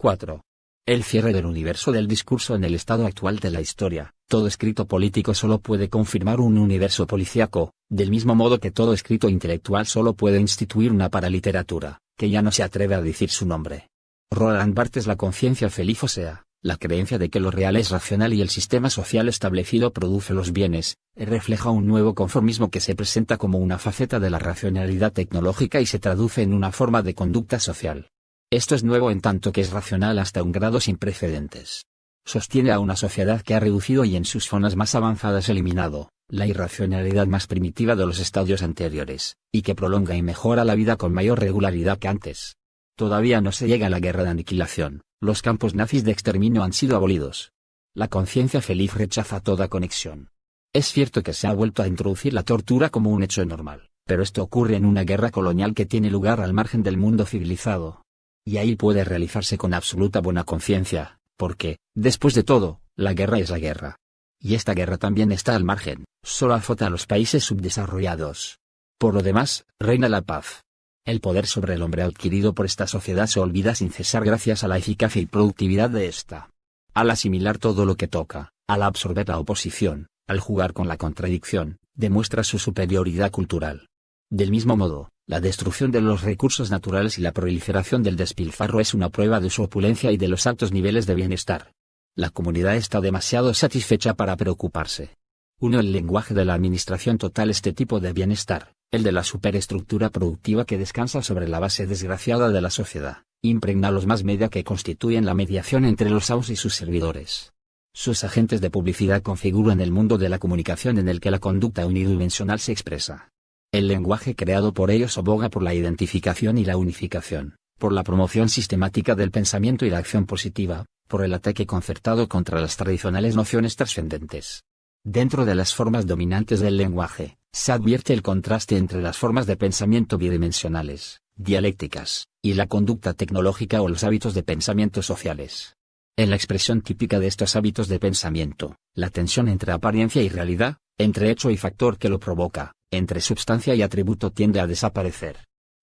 4. El cierre del universo del discurso en el estado actual de la historia. Todo escrito político solo puede confirmar un universo policíaco, del mismo modo que todo escrito intelectual solo puede instituir una paraliteratura, que ya no se atreve a decir su nombre. Roland Barthes. La conciencia feliz, o sea, la creencia de que lo real es racional y el sistema social establecido produce los bienes, refleja un nuevo conformismo que se presenta como una faceta de la racionalidad tecnológica y se traduce en una forma de conducta social. Esto es nuevo en tanto que es racional hasta un grado sin precedentes. Sostiene a una sociedad que ha reducido y en sus zonas más avanzadas eliminado la irracionalidad más primitiva de los estadios anteriores, y que prolonga y mejora la vida con mayor regularidad que antes. Todavía no se llega a la guerra de aniquilación, los campos nazis de exterminio han sido abolidos. La conciencia feliz rechaza toda conexión. Es cierto que se ha vuelto a introducir la tortura como un hecho normal, pero esto ocurre en una guerra colonial que tiene lugar al margen del mundo civilizado. Y ahí puede realizarse con absoluta buena conciencia, porque, después de todo, la guerra es la guerra. Y esta guerra también está al margen, solo azota a los países subdesarrollados. Por lo demás, reina la paz. El poder sobre el hombre adquirido por esta sociedad se olvida sin cesar gracias a la eficacia y productividad de esta. Al asimilar todo lo que toca, al absorber la oposición, al jugar con la contradicción, demuestra su superioridad cultural. Del mismo modo, la destrucción de los recursos naturales y la proliferación del despilfarro es una prueba de su opulencia y de los altos niveles de bienestar. La comunidad está demasiado satisfecha para preocuparse. 1. El lenguaje de la administración total. Este tipo de bienestar, el de la superestructura productiva que descansa sobre la base desgraciada de la sociedad, impregna los más media que constituyen la mediación entre los amos y sus servidores. Sus agentes de publicidad configuran el mundo de la comunicación en el que la conducta unidimensional se expresa. El lenguaje creado por ellos aboga por la identificación y la unificación, por la promoción sistemática del pensamiento y la acción positiva, por el ataque concertado contra las tradicionales nociones trascendentes. Dentro de las formas dominantes del lenguaje, se advierte el contraste entre las formas de pensamiento bidimensionales, dialécticas, y la conducta tecnológica o los hábitos de pensamiento sociales. En la expresión típica de estos hábitos de pensamiento, la tensión entre apariencia y realidad, entre hecho y factor que lo provoca, entre substancia y atributo tiende a desaparecer.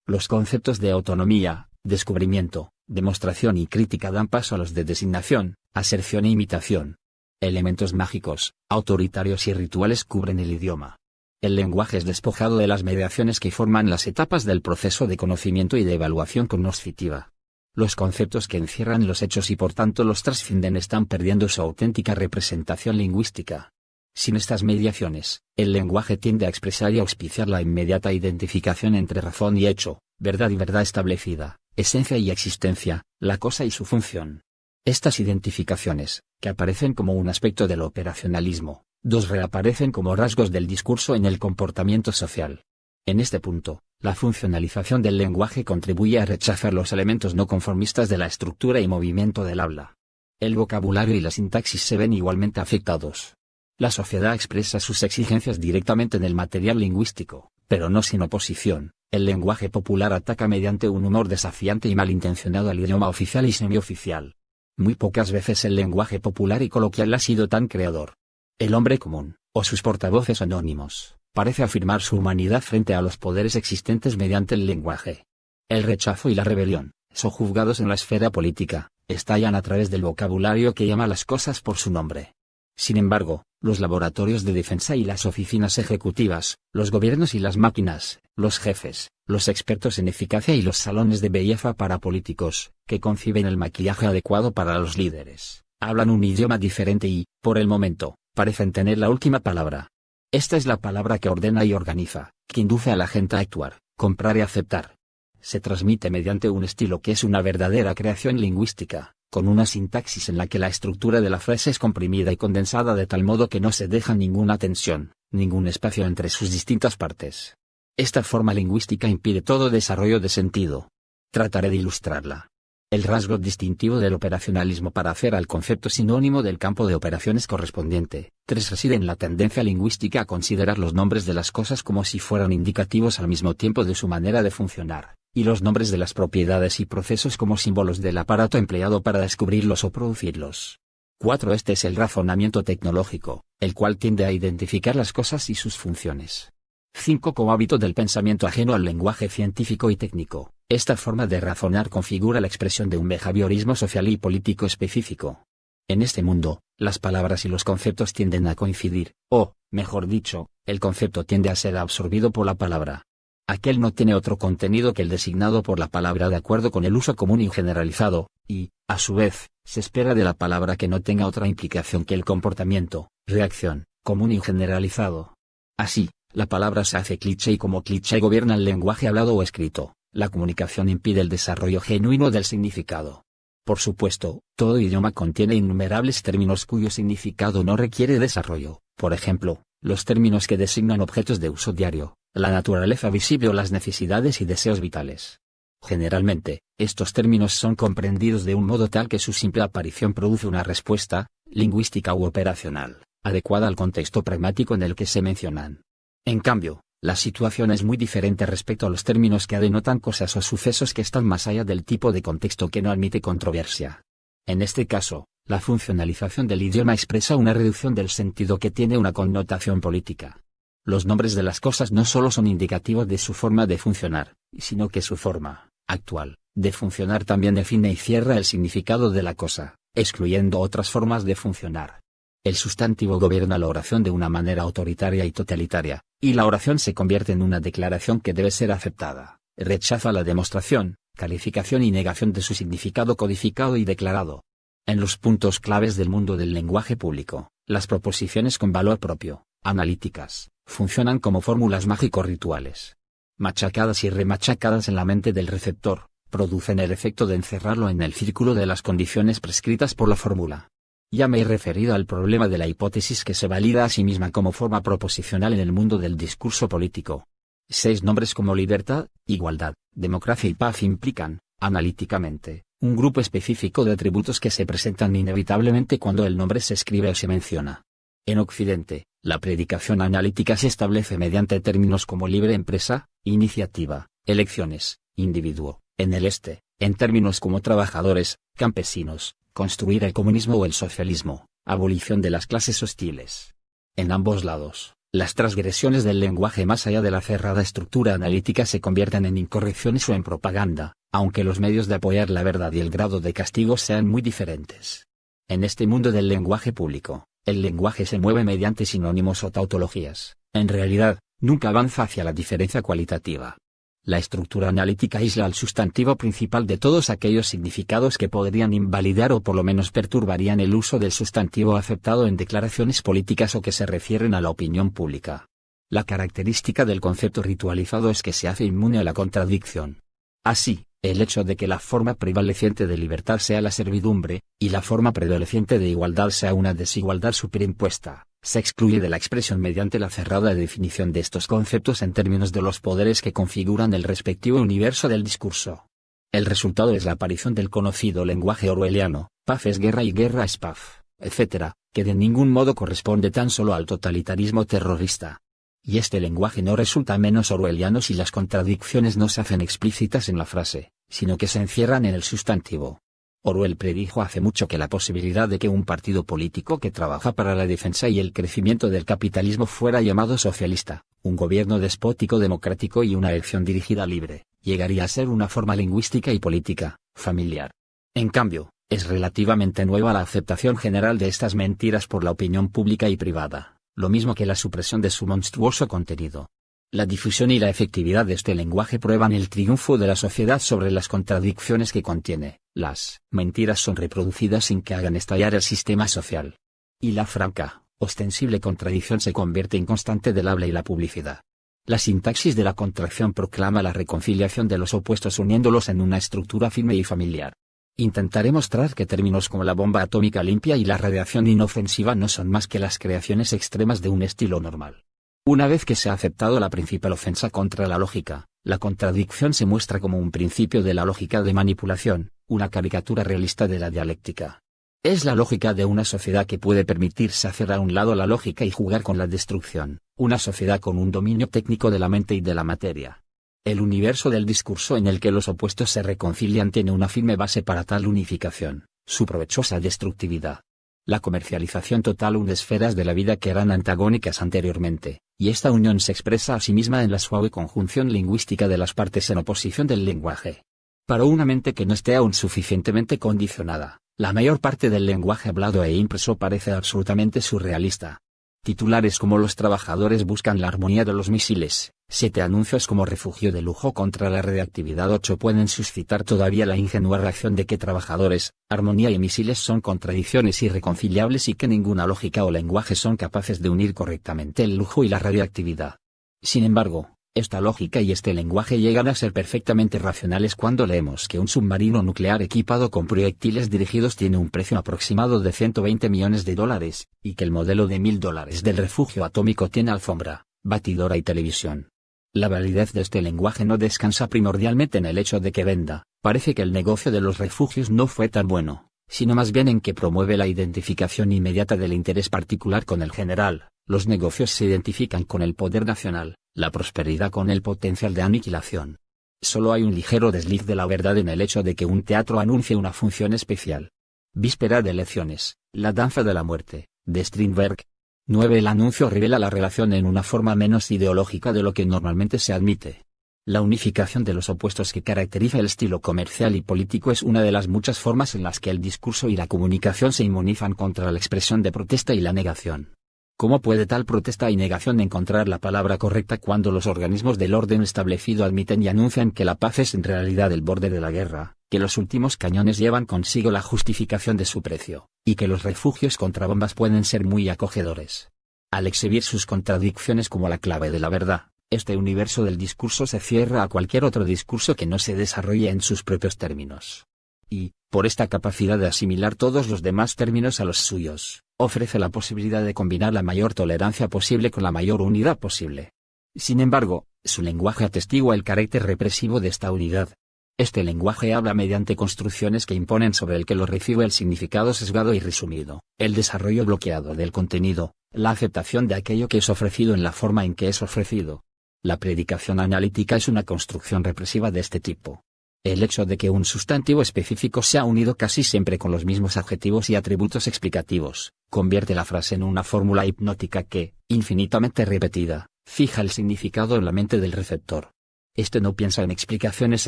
Los conceptos de autonomía, descubrimiento, demostración y crítica dan paso a los de designación, aserción e imitación. Elementos mágicos, autoritarios y rituales cubren el idioma. El lenguaje es despojado de las mediaciones que forman las etapas del proceso de conocimiento y de evaluación cognoscitiva. Los conceptos que encierran los hechos y por tanto los trascienden están perdiendo su auténtica representación lingüística. Sin estas mediaciones, el lenguaje tiende a expresar y auspiciar la inmediata identificación entre razón y hecho, verdad y verdad establecida, esencia y existencia, la cosa y su función. Estas identificaciones, que aparecen como un aspecto del operacionalismo, reaparecen como rasgos del discurso en el comportamiento social. En este punto, la funcionalización del lenguaje contribuye a rechazar los elementos no conformistas de la estructura y movimiento del habla. El vocabulario y la sintaxis se ven igualmente afectados. La sociedad expresa sus exigencias directamente en el material lingüístico, pero no sin oposición. El lenguaje popular ataca mediante un humor desafiante y malintencionado al idioma oficial y semioficial. Muy pocas veces el lenguaje popular y coloquial ha sido tan creador. El hombre común, o sus portavoces anónimos, parece afirmar su humanidad frente a los poderes existentes mediante el lenguaje. El rechazo y la rebelión, sojuzgados en la esfera política, estallan a través del vocabulario que llama las cosas por su nombre. Sin embargo, los laboratorios de defensa y las oficinas ejecutivas, los gobiernos y las máquinas, los jefes, los expertos en eficacia y los salones de belleza para políticos, que conciben el maquillaje adecuado para los líderes, hablan un idioma diferente y, por el momento, parecen tener la última palabra. Esta es la palabra que ordena y organiza, que induce a la gente a actuar, comprar y aceptar. Se transmite mediante un estilo que es una verdadera creación lingüística, con una sintaxis en la que la estructura de la frase es comprimida y condensada de tal modo que no se deja ninguna tensión, ningún espacio entre sus distintas partes. Esta forma lingüística impide todo desarrollo de sentido. Trataré de ilustrarla. El rasgo distintivo del operacionalismo para hacer al concepto sinónimo del campo de operaciones correspondiente. 3. Reside en la tendencia lingüística a considerar los nombres de las cosas como si fueran indicativos al mismo tiempo de su manera de funcionar, y los nombres de las propiedades y procesos como símbolos del aparato empleado para descubrirlos o producirlos. 4. Este es el razonamiento tecnológico, el cual tiende a identificar las cosas y sus funciones. 5. Como hábito del pensamiento ajeno al lenguaje científico y técnico, Esta forma de razonar configura la expresión de un behaviorismo social y político específico. En este mundo, las palabras y los conceptos tienden a coincidir, o, mejor dicho, el concepto tiende a ser absorbido por la palabra. Aquel no tiene otro contenido que el designado por la palabra de acuerdo con el uso común y generalizado, y, a su vez, se espera de la palabra que no tenga otra implicación que el comportamiento, reacción, común y generalizado. Así, la palabra se hace cliché y como cliché gobierna el lenguaje hablado o escrito. La comunicación impide el desarrollo genuino del significado. Por supuesto, todo idioma contiene innumerables términos cuyo significado no requiere desarrollo, por ejemplo, los términos que designan objetos de uso diario, la naturaleza visible o las necesidades y deseos vitales. Generalmente, estos términos son comprendidos de un modo tal que su simple aparición produce una respuesta, lingüística u operacional, adecuada al contexto pragmático en el que se mencionan. En cambio, la situación es muy diferente respecto a los términos que denotan cosas o sucesos que están más allá del tipo de contexto que no admite controversia. En este caso, la funcionalización del idioma expresa una reducción del sentido que tiene una connotación política. Los nombres de las cosas no solo son indicativos de su forma de funcionar, sino que su forma, actual, de funcionar también define y cierra el significado de la cosa, excluyendo otras formas de funcionar. El sustantivo gobierna la oración de una manera autoritaria y totalitaria, y la oración se convierte en una declaración que debe ser aceptada. Rechaza la demostración, calificación y negación de su significado codificado y declarado. En los puntos claves del mundo del lenguaje público, las proposiciones con valor propio, analíticas, funcionan como fórmulas mágico-rituales. Machacadas y remachacadas en la mente del receptor, producen el efecto de encerrarlo en el círculo de las condiciones prescritas por la fórmula. Ya me he referido al problema de la hipótesis que se valida a sí misma como forma proposicional en el mundo del discurso político. 6 nombres como libertad, igualdad, democracia y paz implican, analíticamente, un grupo específico de atributos que se presentan inevitablemente cuando el nombre se escribe o se menciona. En Occidente, la predicación analítica se establece mediante términos como libre empresa, iniciativa, elecciones, individuo. En el Este, en términos como trabajadores, campesinos, construir el comunismo o el socialismo, abolición de las clases hostiles. En ambos lados, las transgresiones del lenguaje más allá de la cerrada estructura analítica se convierten en incorrecciones o en propaganda, aunque los medios de apoyar la verdad y el grado de castigo sean muy diferentes. En este mundo del lenguaje público, el lenguaje se mueve mediante sinónimos o tautologías, en realidad, nunca avanza hacia la diferencia cualitativa. La estructura analítica aísla al sustantivo principal de todos aquellos significados que podrían invalidar o por lo menos perturbarían el uso del sustantivo aceptado en declaraciones políticas o que se refieren a la opinión pública. La característica del concepto ritualizado es que se hace inmune a la contradicción. Así, el hecho de que la forma prevaleciente de libertad sea la servidumbre, y la forma prevaleciente de igualdad sea una desigualdad superimpuesta, se excluye de la expresión mediante la cerrada definición de estos conceptos en términos de los poderes que configuran el respectivo universo del discurso. El resultado es la aparición del conocido lenguaje orwelliano, paz es guerra y guerra es paz, etc., que de ningún modo corresponde tan solo al totalitarismo terrorista. Y este lenguaje no resulta menos orwelliano si las contradicciones no se hacen explícitas en la frase, sino que se encierran en el sustantivo. Orwell predijo hace mucho que la posibilidad de que un partido político que trabaja para la defensa y el crecimiento del capitalismo fuera llamado socialista, un gobierno despótico democrático y una elección dirigida libre, llegaría a ser una forma lingüística y política, familiar. En cambio, es relativamente nueva la aceptación general de estas mentiras por la opinión pública y privada, lo mismo que la supresión de su monstruoso contenido. La difusión y la efectividad de este lenguaje prueban el triunfo de la sociedad sobre las contradicciones que contiene. Las mentiras son reproducidas sin que hagan estallar el sistema social. Y la franca, ostensible contradicción se convierte en constante del habla y la publicidad. La sintaxis de la contracción proclama la reconciliación de los opuestos uniéndolos en una estructura firme y familiar. Intentaré mostrar que términos como la bomba atómica limpia y la radiación inofensiva no son más que las creaciones extremas de un estilo normal. Una vez que se ha aceptado la principal ofensa contra la lógica, la contradicción se muestra como un principio de la lógica de manipulación, una caricatura realista de la dialéctica. Es la lógica de una sociedad que puede permitirse hacer a un lado la lógica y jugar con la destrucción, una sociedad con un dominio técnico de la mente y de la materia. El universo del discurso en el que los opuestos se reconcilian tiene una firme base para tal unificación, su provechosa destructividad. La comercialización total une esferas de la vida que eran antagónicas anteriormente, y esta unión se expresa a sí misma en la suave conjunción lingüística de las partes en oposición del lenguaje. Para una mente que no esté aún suficientemente condicionada, la mayor parte del lenguaje hablado e impreso parece absolutamente surrealista. Titulares como "Los trabajadores buscan la armonía de los misiles", 7 anuncios como "refugio de lujo contra la radiactividad", 8 pueden suscitar todavía la ingenua reacción de que trabajadores, armonía y misiles son contradicciones irreconciliables y que ninguna lógica o lenguaje son capaces de unir correctamente el lujo y la radiactividad. Sin embargo, esta lógica y este lenguaje llegan a ser perfectamente racionales cuando leemos que un submarino nuclear equipado con proyectiles dirigidos tiene un precio aproximado de $120 millones, y que el modelo de $1000 del refugio atómico tiene alfombra, batidora y televisión. La validez de este lenguaje no descansa primordialmente en el hecho de que venda. Parece que el negocio de los refugios no fue tan bueno, sino más bien en que promueve la identificación inmediata del interés particular con el general. Los negocios se identifican con el poder nacional, la prosperidad con el potencial de aniquilación. Solo hay un ligero desliz de la verdad en el hecho de que un teatro anuncie una función especial. Víspera de elecciones, La danza de la muerte, de Strindberg. 9. El anuncio revela la relación en una forma menos ideológica de lo que normalmente se admite. La unificación de los opuestos que caracteriza el estilo comercial y político es una de las muchas formas en las que el discurso y la comunicación se inmunizan contra la expresión de protesta y la negación. ¿Cómo puede tal protesta y negación encontrar la palabra correcta cuando los organismos del orden establecido admiten y anuncian que la paz es en realidad el borde de la guerra, que los últimos cañones llevan consigo la justificación de su precio, y que los refugios contra bombas pueden ser muy acogedores? Al exhibir sus contradicciones como la clave de la verdad, este universo del discurso se cierra a cualquier otro discurso que no se desarrolle en sus propios términos. Y, por esta capacidad de asimilar todos los demás términos a los suyos, ofrece la posibilidad de combinar la mayor tolerancia posible con la mayor unidad posible. Sin embargo, su lenguaje atestigua el carácter represivo de esta unidad. Este lenguaje habla mediante construcciones que imponen sobre el que lo recibe el significado sesgado y resumido, el desarrollo bloqueado del contenido, la aceptación de aquello que es ofrecido en la forma en que es ofrecido. La predicación analítica es una construcción represiva de este tipo. El hecho de que un sustantivo específico sea unido casi siempre con los mismos adjetivos y atributos explicativos, convierte la frase en una fórmula hipnótica que, infinitamente repetida, fija el significado en la mente del receptor. Este no piensa en explicaciones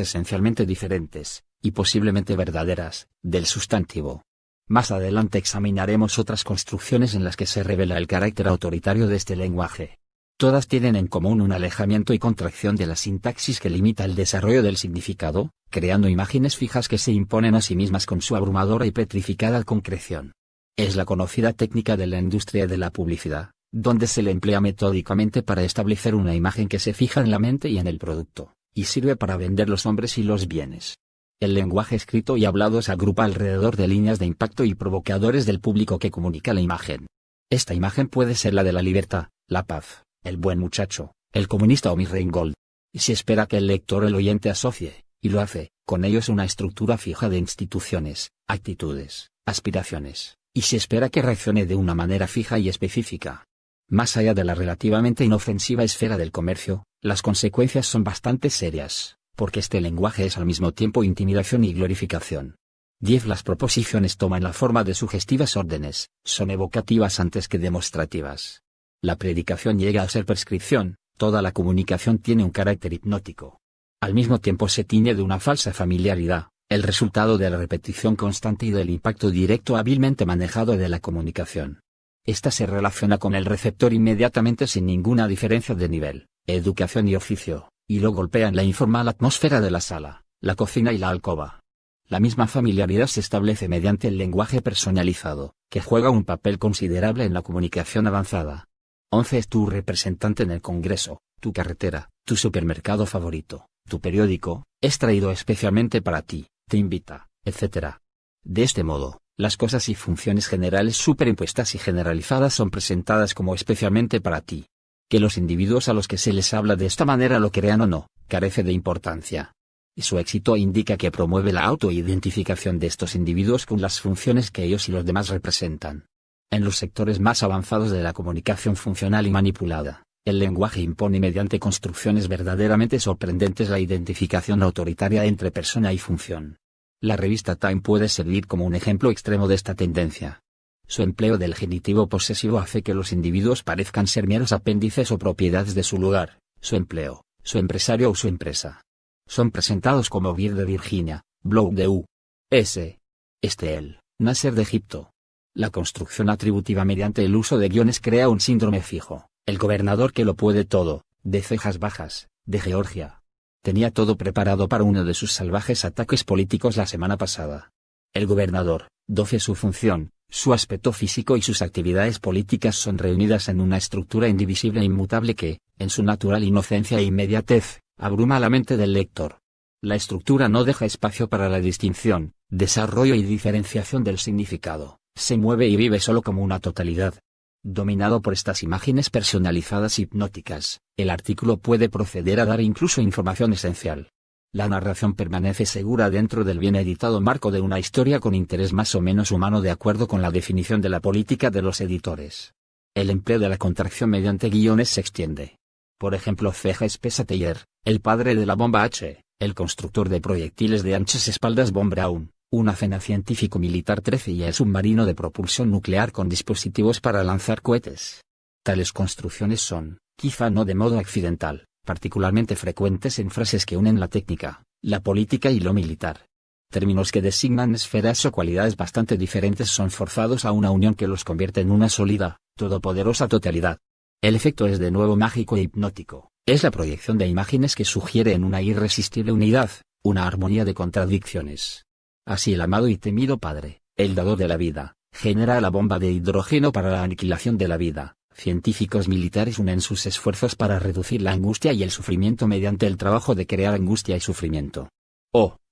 esencialmente diferentes, y posiblemente verdaderas, del sustantivo. Más adelante examinaremos otras construcciones en las que se revela el carácter autoritario de este lenguaje. Todas tienen en común un alejamiento y contracción de la sintaxis que limita el desarrollo del significado, creando imágenes fijas que se imponen a sí mismas con su abrumadora y petrificada concreción. Es la conocida técnica de la industria de la publicidad, donde se le emplea metódicamente para establecer una imagen que se fija en la mente y en el producto, y sirve para vender los hombres y los bienes. El lenguaje escrito y hablado se agrupa alrededor de líneas de impacto y provocadores del público que comunica la imagen. Esta imagen puede ser la de la libertad, la paz, el buen muchacho, el comunista o Miss Reingold. Y se espera que el lector o el oyente asocie, y lo hace, con ellos una estructura fija de instituciones, actitudes, aspiraciones, y se espera que reaccione de una manera fija y específica. Más allá de la relativamente inofensiva esfera del comercio, las consecuencias son bastante serias, porque este lenguaje es al mismo tiempo intimidación y glorificación. 10. Las proposiciones toman la forma de sugestivas órdenes, son evocativas antes que demostrativas. La predicación llega a ser prescripción, toda la comunicación tiene un carácter hipnótico. Al mismo tiempo se tiñe de una falsa familiaridad, el resultado de la repetición constante y del impacto directo hábilmente manejado de la comunicación. Esta se relaciona con el receptor inmediatamente sin ninguna diferencia de nivel, educación y oficio, y lo golpea en la informal atmósfera de la sala, la cocina y la alcoba. La misma familiaridad se establece mediante el lenguaje personalizado, que juega un papel considerable en la comunicación avanzada. 11. Es tu representante en el Congreso, tu carretera, tu supermercado favorito, tu periódico, es traído especialmente para ti, te invita, etc. De este modo, las cosas y funciones generales superimpuestas y generalizadas son presentadas como especialmente para ti. Que los individuos a los que se les habla de esta manera lo crean o no, carece de importancia. Y su éxito indica que promueve la autoidentificación de estos individuos con las funciones que ellos y los demás representan. En los sectores más avanzados de la comunicación funcional y manipulada, el lenguaje impone mediante construcciones verdaderamente sorprendentes la identificación autoritaria entre persona y función. La revista Time puede servir como un ejemplo extremo de esta tendencia. Su empleo del genitivo posesivo hace que los individuos parezcan ser meros apéndices o propiedades de su lugar, su empleo, su empresario o su empresa. Son presentados como Vir de Virginia, Blow de U.S. Estel, Nasser de Egipto. La construcción atributiva mediante el uso de guiones crea un síndrome fijo, el gobernador que lo puede todo, de cejas bajas, de Georgia. Tenía todo preparado para uno de sus salvajes ataques políticos la semana pasada. El gobernador, doce su función, su aspecto físico y sus actividades políticas son reunidas en una estructura indivisible e inmutable que, en su natural inocencia e inmediatez, abruma la mente del lector. La estructura no deja espacio para la distinción, desarrollo y diferenciación del significado, se mueve y vive solo como una totalidad. Dominado por estas imágenes personalizadas hipnóticas, el artículo puede proceder a dar incluso información esencial. La narración permanece segura dentro del bien editado marco de una historia con interés más o menos humano de acuerdo con la definición de la política de los editores. El empleo de la contracción mediante guiones se extiende. Por ejemplo, C.J. Spesateller, el padre de la bomba H, el constructor de proyectiles de anchas espaldas Von Braun, una cena científico-militar 13 y el submarino de propulsión nuclear con dispositivos para lanzar cohetes. Tales construcciones son, quizá no de modo accidental, particularmente frecuentes en frases que unen la técnica, la política y lo militar. Términos que designan esferas o cualidades bastante diferentes son forzados a una unión que los convierte en una sólida, todopoderosa totalidad. El efecto es de nuevo mágico e hipnótico, es la proyección de imágenes que sugiere en una irresistible unidad, una armonía de contradicciones. Así el amado y temido Padre, el dador de la vida, genera la bomba de hidrógeno para la aniquilación de la vida. Científicos militares unen sus esfuerzos para reducir la angustia y el sufrimiento mediante el trabajo de crear angustia y sufrimiento.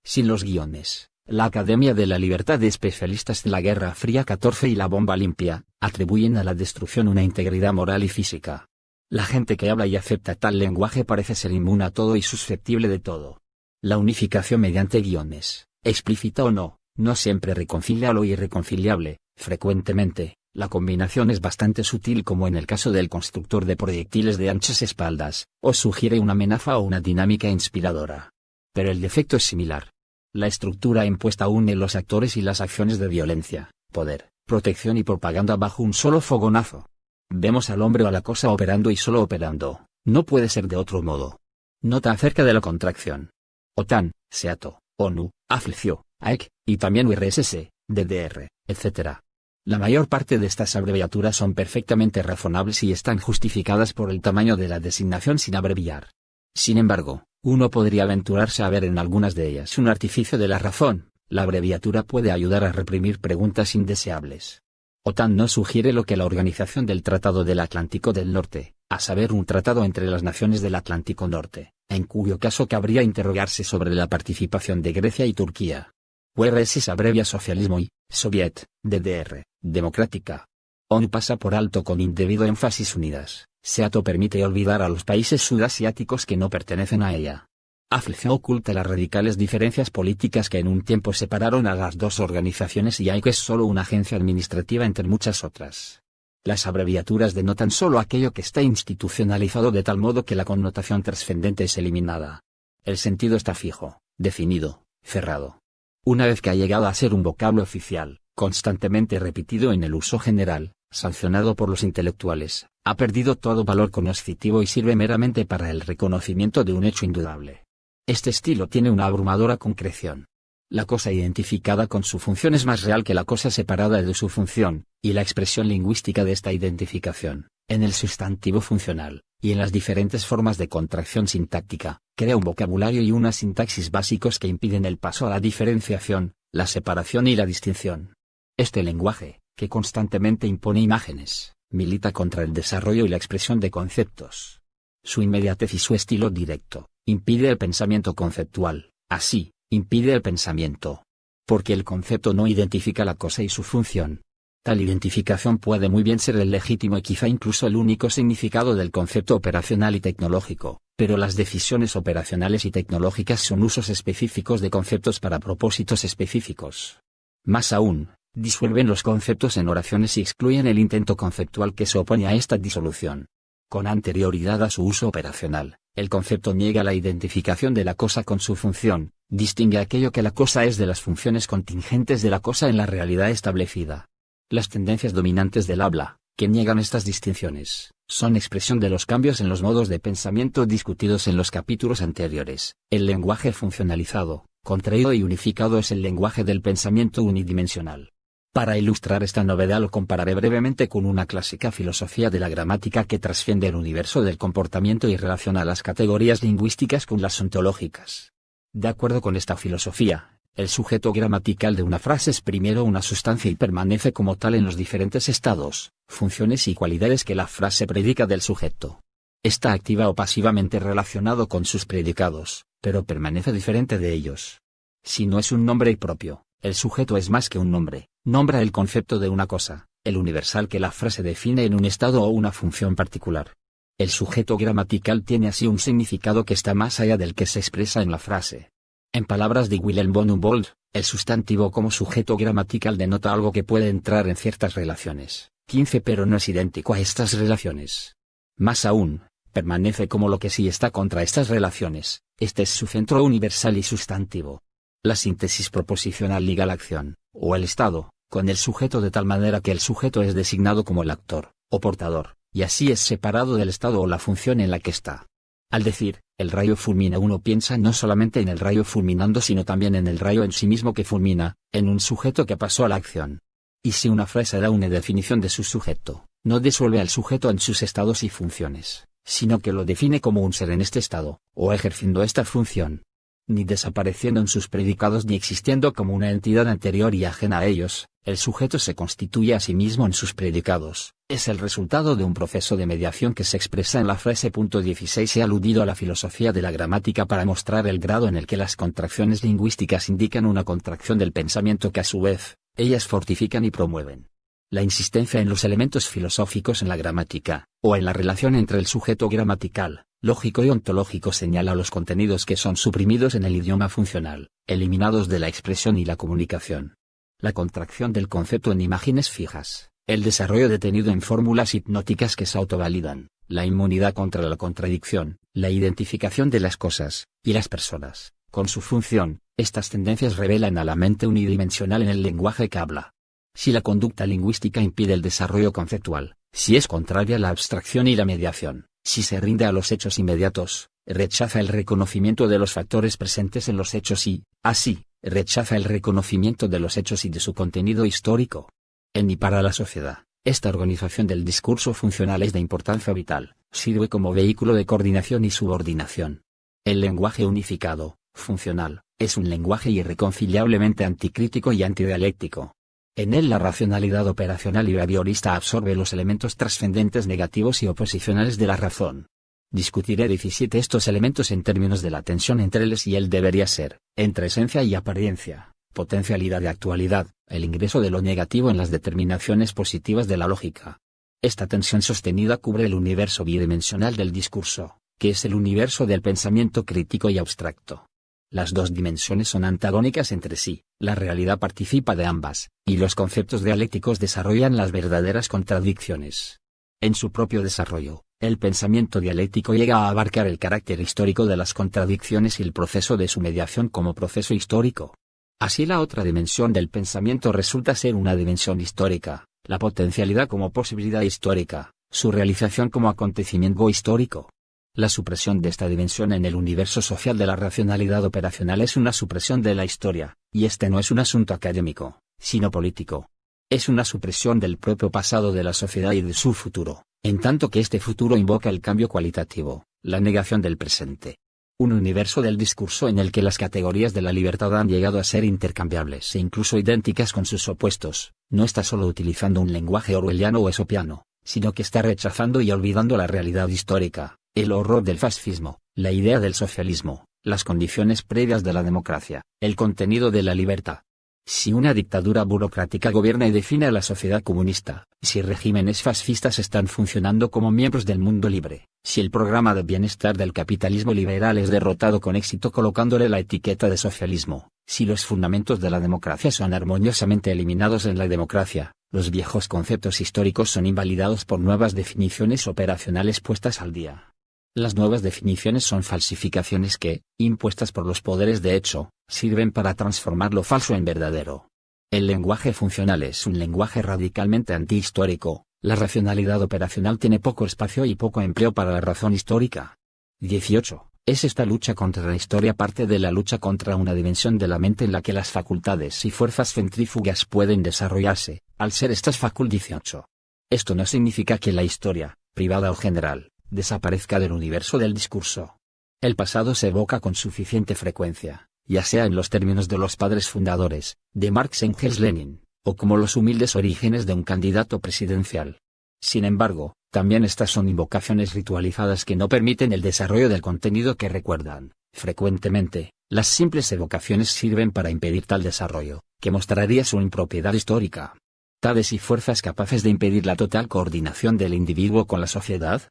Sin los guiones, la Academia de la Libertad de especialistas de la Guerra Fría 14 y la bomba limpia, atribuyen a la destrucción una integridad moral y física. La gente que habla y acepta tal lenguaje parece ser inmune a todo y susceptible de todo. La unificación mediante guiones, explícita o no, no siempre reconcilia lo irreconciliable, frecuentemente. La combinación es bastante sutil como en el caso del constructor de proyectiles de anchas espaldas, o sugiere una amenaza o una dinámica inspiradora. Pero el defecto es similar. La estructura impuesta une los actores y las acciones de violencia, poder, protección y propaganda bajo un solo fogonazo. Vemos al hombre o a la cosa operando y solo operando, no puede ser de otro modo. Nota acerca de la contracción. OTAN, SEATO, ONU, AFLCIO, AEC, y también URSS, DDR, etc. La mayor parte de estas abreviaturas son perfectamente razonables y están justificadas por el tamaño de la designación sin abreviar. Sin embargo, uno podría aventurarse a ver en algunas de ellas un artificio de la razón. La abreviatura puede ayudar a reprimir preguntas indeseables. OTAN no sugiere lo que la Organización del Tratado del Atlántico del Norte, a saber un tratado entre las naciones del Atlántico Norte, en cuyo caso cabría interrogarse sobre la participación de Grecia y Turquía. URSS abrevia socialismo y, Soviet, DDR, democrática. ONU pasa por alto con indebido énfasis unidas, SEATO permite olvidar a los países sudasiáticos que no pertenecen a ella. AFLCIO oculta las radicales diferencias políticas que en un tiempo separaron a las dos organizaciones y AEC es solo una agencia administrativa entre muchas otras. Las abreviaturas denotan solo aquello que está institucionalizado de tal modo que la connotación trascendente es eliminada. El sentido está fijo, definido, cerrado. Una vez que ha llegado a ser un vocablo oficial, constantemente repetido en el uso general, sancionado por los intelectuales, ha perdido todo valor cognoscitivo y sirve meramente para el reconocimiento de un hecho indudable. Este estilo tiene una abrumadora concreción. La cosa identificada con su función es más real que la cosa separada de su función, y la expresión lingüística de esta identificación, en el sustantivo funcional, y en las diferentes formas de contracción sintáctica, crea un vocabulario y una sintaxis básicos que impiden el paso a la diferenciación, la separación y la distinción. Este lenguaje, que constantemente impone imágenes, milita contra el desarrollo y la expresión de conceptos. Su inmediatez y su estilo directo, impide el pensamiento conceptual, así, impide el pensamiento. Porque el concepto no identifica la cosa y su función. Tal identificación puede muy bien ser el legítimo y quizá incluso el único significado del concepto operacional y tecnológico, pero las decisiones operacionales y tecnológicas son usos específicos de conceptos para propósitos específicos. Más aún, disuelven los conceptos en oraciones y excluyen el intento conceptual que se opone a esta disolución. Con anterioridad a su uso operacional, el concepto niega la identificación de la cosa con su función, distingue aquello que la cosa es de las funciones contingentes de la cosa en la realidad establecida. Las tendencias dominantes del habla, que niegan estas distinciones, son expresión de los cambios en los modos de pensamiento discutidos en los capítulos anteriores. El lenguaje funcionalizado, contraído y unificado es el lenguaje del pensamiento unidimensional. Para ilustrar esta novedad lo compararé brevemente con una clásica filosofía de la gramática que trasciende el universo del comportamiento y relaciona las categorías lingüísticas con las ontológicas. De acuerdo con esta filosofía, el sujeto gramatical de una frase es primero una sustancia y permanece como tal en los diferentes estados, funciones y cualidades que la frase predica del sujeto. Está activa o pasivamente relacionado con sus predicados, pero permanece diferente de ellos. Si no es un nombre propio, el sujeto es más que un nombre, nombra el concepto de una cosa, el universal que la frase define en un estado o una función particular. El sujeto gramatical tiene así un significado que está más allá del que se expresa en la frase. En palabras de Willem von Humboldt, el sustantivo como sujeto gramatical denota algo que puede entrar en ciertas relaciones, 15 pero no es idéntico a estas relaciones. Más aún, permanece como lo que sí está contra estas relaciones, este es su centro universal y sustantivo. La síntesis proposicional liga la acción, o el estado, con el sujeto de tal manera que el sujeto es designado como el actor, o portador, y así es separado del estado o la función en la que está. Al decir, el rayo fulmina, uno piensa no solamente en el rayo fulminando sino también en el rayo en sí mismo que fulmina, en un sujeto que pasó a la acción. Y si una frase da una definición de su sujeto, no disuelve al sujeto en sus estados y funciones, sino que lo define como un ser en este estado, o ejerciendo esta función. Ni desapareciendo en sus predicados ni existiendo como una entidad anterior y ajena a ellos, el sujeto se constituye a sí mismo en sus predicados, es el resultado de un proceso de mediación que se expresa en la frase. 16. He aludido a la filosofía de la gramática para mostrar el grado en el que las contracciones lingüísticas indican una contracción del pensamiento que a su vez, ellas fortifican y promueven. La insistencia en los elementos filosóficos en la gramática, o en la relación entre el sujeto gramatical, lógico y ontológico señala los contenidos que son suprimidos en el idioma funcional, eliminados de la expresión y la comunicación. La contracción del concepto en imágenes fijas, el desarrollo detenido en fórmulas hipnóticas que se autovalidan, la inmunidad contra la contradicción, la identificación de las cosas, y las personas, con su función, estas tendencias revelan a la mente unidimensional en el lenguaje que habla. Si la conducta lingüística impide el desarrollo conceptual, si es contraria a la abstracción y la mediación, si se rinde a los hechos inmediatos, rechaza el reconocimiento de los factores presentes en los hechos y, así, rechaza el reconocimiento de los hechos y de su contenido histórico. En y para la sociedad, esta organización del discurso funcional es de importancia vital, sirve como vehículo de coordinación y subordinación. El lenguaje unificado, funcional, es un lenguaje irreconciliablemente anticrítico y antidialéctico. En él la racionalidad operacional y behaviorista absorbe los elementos trascendentes negativos y oposicionales de la razón. Discutiré 17 estos elementos en términos de la tensión entre ellos y el debería ser, entre esencia y apariencia, potencialidad y actualidad, el ingreso de lo negativo en las determinaciones positivas de la lógica. Esta tensión sostenida cubre el universo bidimensional del discurso, que es el universo del pensamiento crítico y abstracto. Las dos dimensiones son antagónicas entre sí, la realidad participa de ambas, y los conceptos dialécticos desarrollan las verdaderas contradicciones. En su propio desarrollo, el pensamiento dialéctico llega a abarcar el carácter histórico de las contradicciones y el proceso de su mediación como proceso histórico. Así la otra dimensión del pensamiento resulta ser una dimensión histórica, la potencialidad como posibilidad histórica, su realización como acontecimiento histórico. La supresión de esta dimensión en el universo social de la racionalidad operacional es una supresión de la historia, y este no es un asunto académico, sino político. Es una supresión del propio pasado de la sociedad y de su futuro, en tanto que este futuro invoca el cambio cualitativo, la negación del presente. Un universo del discurso en el que las categorías de la libertad han llegado a ser intercambiables e incluso idénticas con sus opuestos, no está solo utilizando un lenguaje orwelliano o esopiano, sino que está rechazando y olvidando la realidad histórica, el horror del fascismo, la idea del socialismo, las condiciones previas de la democracia, el contenido de la libertad. Si una dictadura burocrática gobierna y define a la sociedad comunista, si regímenes fascistas están funcionando como miembros del mundo libre, si el programa de bienestar del capitalismo liberal es derrotado con éxito colocándole la etiqueta de socialismo, si los fundamentos de la democracia son armoniosamente eliminados en la democracia, los viejos conceptos históricos son invalidados por nuevas definiciones operacionales puestas al día. Las nuevas definiciones son falsificaciones que, impuestas por los poderes de hecho, sirven para transformar lo falso en verdadero. El lenguaje funcional es un lenguaje radicalmente antihistórico. La racionalidad operacional tiene poco espacio y poco empleo para la razón histórica. 18. Es esta lucha contra la historia parte de la lucha contra una dimensión de la mente en la que las facultades y fuerzas centrífugas pueden desarrollarse, al ser estas facultades. 18. Esto no significa que la historia, privada o general, desaparezca del universo del discurso. El pasado se evoca con suficiente frecuencia, ya sea en los términos de los padres fundadores, de Marx, Engels, Lenin, o como los humildes orígenes de un candidato presidencial. Sin embargo, también estas son invocaciones ritualizadas que no permiten el desarrollo del contenido que recuerdan. Frecuentemente, las simples evocaciones sirven para impedir tal desarrollo, que mostraría su impropiedad histórica. ¿Tales y fuerzas capaces de impedir la total coordinación del individuo con la sociedad?